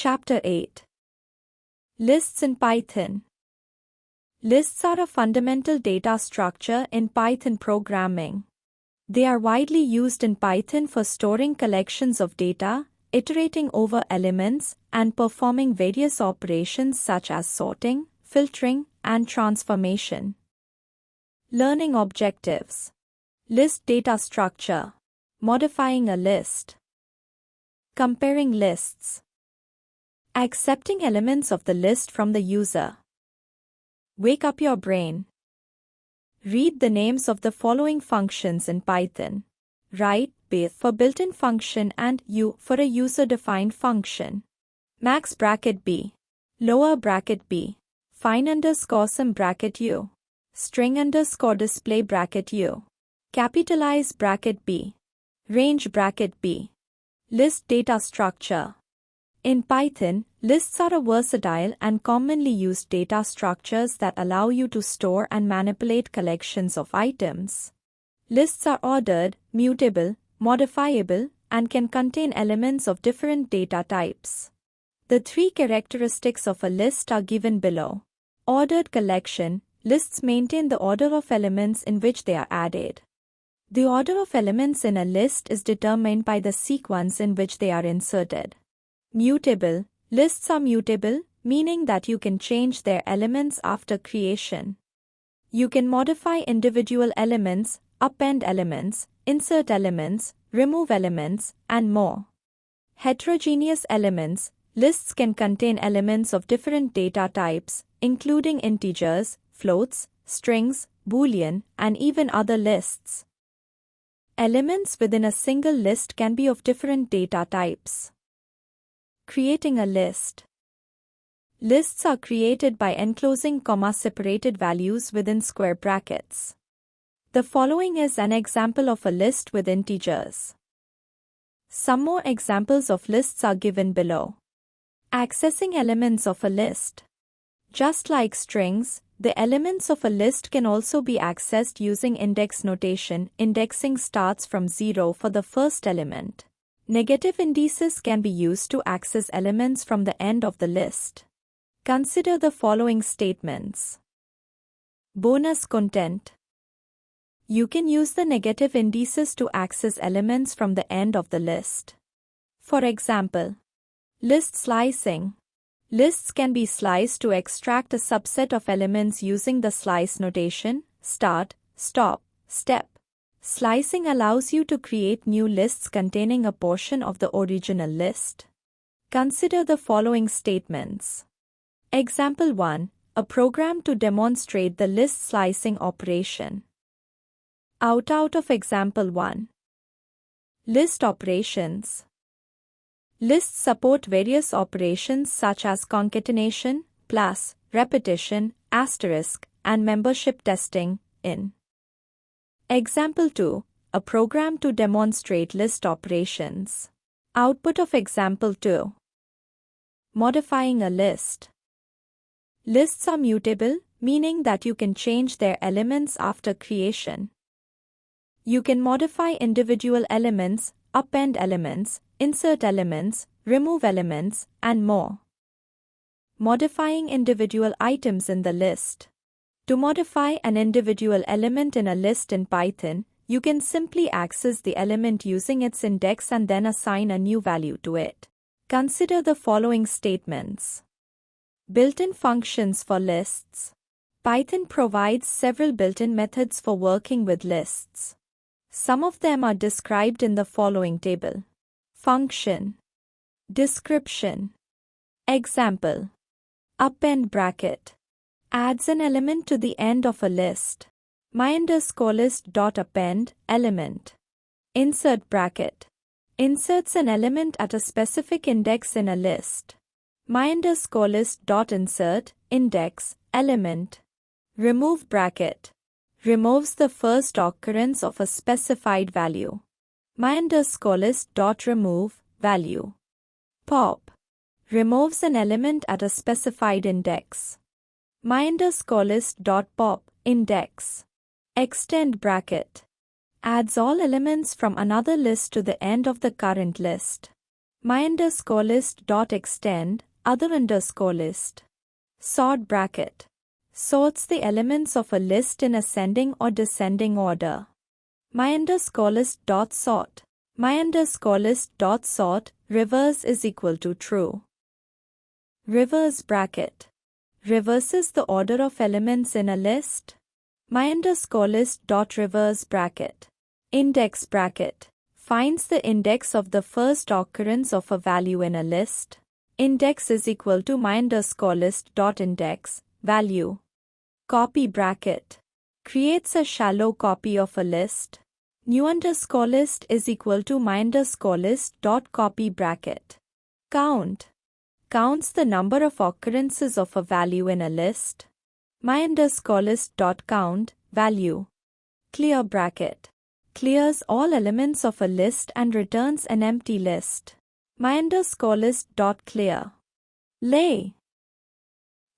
Chapter 8. Lists in Python. Lists are a fundamental data structure in Python programming. They are widely used in Python for storing collections of data, iterating over elements, and performing various operations such as sorting, filtering, and transformation. Learning objectives. List data structure. Modifying a list. Comparing lists. Accepting elements of the list from the user. Wake up your brain. Read the names of the following functions in Python. Write B for built-in function and U for a user-defined function. Max bracket B. Lower bracket B. Find underscore sum bracket U. String underscore display bracket U. Capitalize bracket B. Range bracket B. List data structure. In Python, lists are a versatile and commonly used data structures that allow you to store and manipulate collections of items. Lists are ordered, mutable, modifiable, and can contain elements of different data types. The three characteristics of a list are given below. Ordered collection. Lists maintain the order of elements in which they are added. The order of elements in a list is determined by the sequence in which they are inserted. Mutable. Lists are mutable, meaning that you can change their elements after creation. You can modify individual elements, append elements, insert elements, remove elements, and more. Heterogeneous elements. Lists can contain elements of different data types, including integers, floats, strings, Boolean, and even other lists. Elements within a single list can be of different data types. Creating a list. Lists are created by enclosing comma-separated values within square brackets. The following is an example of a list with integers. Some more examples of lists are given below. Accessing elements of a list. Just like strings, the elements of a list can also be accessed using index notation. Indexing starts from 0 for the first element. Negative indices can be used to access elements from the end of the list. Consider the following statements. Bonus content. You can use the negative indices to access elements from the end of the list. For example, list slicing. Lists can be sliced to extract a subset of elements using the slice notation, start, stop, step. Slicing allows you to create new lists containing a portion of the original list. Consider the following statements. Example 1. A program to demonstrate the list slicing operation. Out of example 1. List operations. Lists support various operations such as concatenation, plus, repetition, asterisk, and membership testing, in. Example 2. A program to demonstrate list operations. Output of example 2. Modifying a list. Lists are mutable, meaning that you can change their elements after creation. You can modify individual elements, append elements, insert elements, remove elements, and more. Modifying individual items in the list. To modify an individual element in a list in Python, you can simply access the element using its index and then assign a new value to it. Consider the following statements. Built-in functions for lists. Python provides several built-in methods for working with lists. Some of them are described in the following table. Function. Description. Example. Append bracket. Adds an element to the end of a list. my_list.append element. Insert bracket. Inserts an element at a specific index in a list. my_list.insert index element. Remove bracket. Removes the first occurrence of a specified value. my_list.remove value. Pop. Removes an element at a specified index. my_list.pop index. Extend bracket. Adds all elements from another list to the end of the current list. my_list.extend other_list. Sort bracket. Sorts the elements of a list in ascending or descending order. my_list.sort. my_list.sort reverse is equal to true. Reverse bracket. Reverses the order of elements in a list. my_list.reverse bracket. Index bracket. Finds the index of the first occurrence of a value in a list. Index is equal to my_list.index value. Copy bracket. Creates a shallow copy of a list. new_list is equal to my_list.copy bracket. Count. Counts the number of occurrences of a value in a list. my_list.count value. Clear bracket. Clears all elements of a list and returns an empty list. my_list.clear. Lay.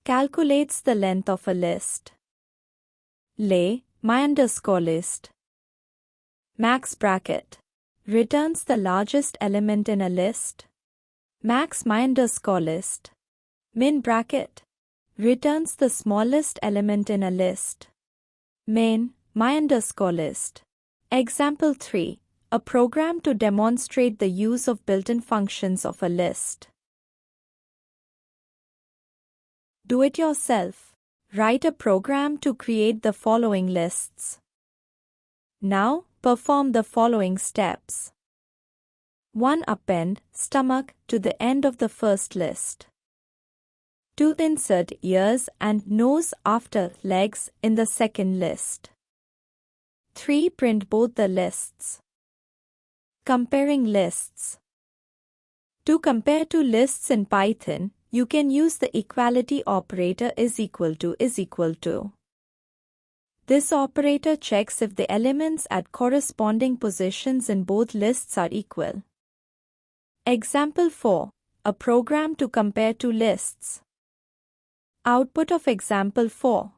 Calculates the length of a list. Lay my_list. Max bracket. Returns the largest element in a list. Max my_list. Min bracket. Returns the smallest element in a list. Main my_list. Example 3. A program to demonstrate the use of built-in functions of a list. Do it yourself. Write a program to create the following lists. Now, perform the following steps. 1. Append stomach to the end of the first list. 2. Insert ears and nose after legs in the second list. 3. Print both the lists. Comparing lists. To compare two lists in Python, you can use the equality operator is equal to. This operator checks if the elements at corresponding positions in both lists are equal. Example 4. A program to compare two lists. Output of example 4.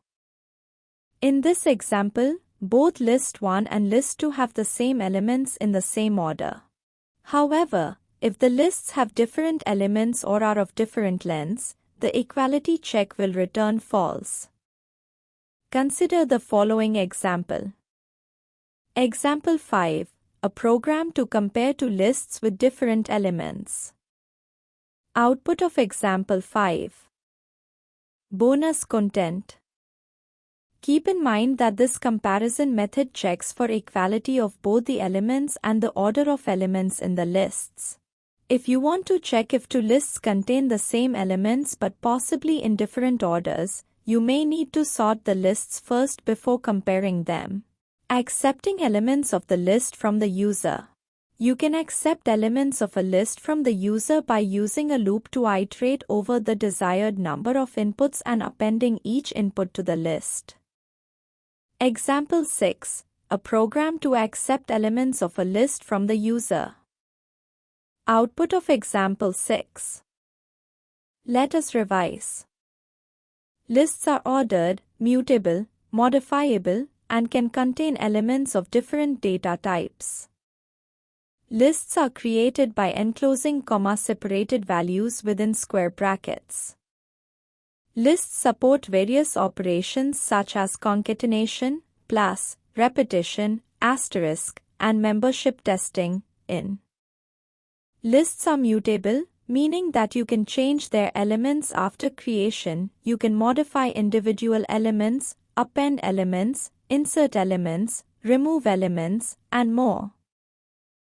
In this example, both list 1 and list 2 have the same elements in the same order. However, if the lists have different elements or are of different lengths, the equality check will return false. Consider the following example. Example 5. A program to compare two lists with different elements. Output of example 5. Bonus content. Keep in mind that this comparison method checks for equality of both the elements and the order of elements in the lists. If you want to check if two lists contain the same elements but possibly in different orders, you may need to sort the lists first before comparing them. Accepting elements of the list from the user. You can accept elements of a list from the user by using a loop to iterate over the desired number of inputs and appending each input to the list. Example 6. A program to accept elements of a list from the user. Output of example 6. Let us revise. Lists are ordered, mutable, modifiable, and can contain elements of different data types. Lists are created by enclosing comma-separated values within square brackets. Lists support various operations such as concatenation, plus, repetition, asterisk, and membership testing, in. Lists are mutable, meaning that you can change their elements after creation, you can modify individual elements, append elements, insert elements, remove elements, and more.